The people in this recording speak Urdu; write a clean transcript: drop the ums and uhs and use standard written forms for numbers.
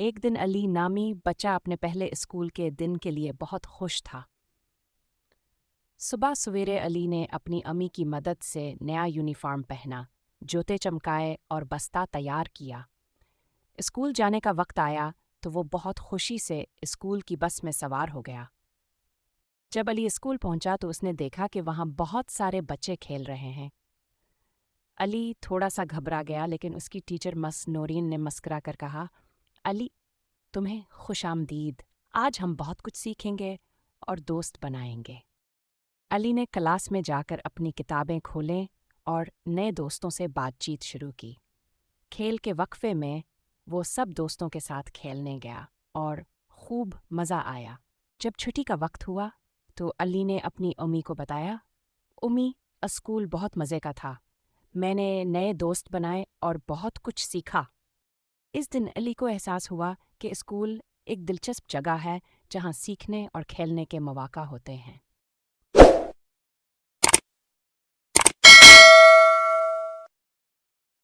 ایک دن علی نامی بچہ اپنے پہلے اسکول کے دن کے لیے بہت خوش تھا۔ صبح سویرے علی نے اپنی امی کی مدد سے نیا یونیفارم پہنا، جوتے چمکائے اور بستہ تیار کیا۔ اسکول جانے کا وقت آیا تو وہ بہت خوشی سے اسکول کی بس میں سوار ہو گیا۔ جب علی اسکول پہنچا تو اس نے دیکھا کہ وہاں بہت سارے بچے کھیل رہے ہیں۔ علی تھوڑا سا گھبرا گیا، لیکن اس کی ٹیچر مس نورین نے مسکرا کر کہا، علی، تمہیں خوش آمدید، آج ہم بہت کچھ سیکھیں گے اور دوست بنائیں گے۔ علی نے کلاس میں جا کر اپنی کتابیں کھولیں اور نئے دوستوں سے بات چیت شروع کی۔ کھیل کے وقفے میں وہ سب دوستوں کے ساتھ کھیلنے گیا اور خوب مزہ آیا۔ جب چھٹی کا وقت ہوا تو علی نے اپنی امی کو بتایا، امی، اسکول بہت مزے کا تھا، میں نے نئے دوست بنائے اور بہت کچھ سیکھا۔ اس دن علی کو احساس ہوا کہ اسکول ایک دلچسپ جگہ ہے جہاں سیکھنے اور کھیلنے کے مواقع ہوتے ہیں۔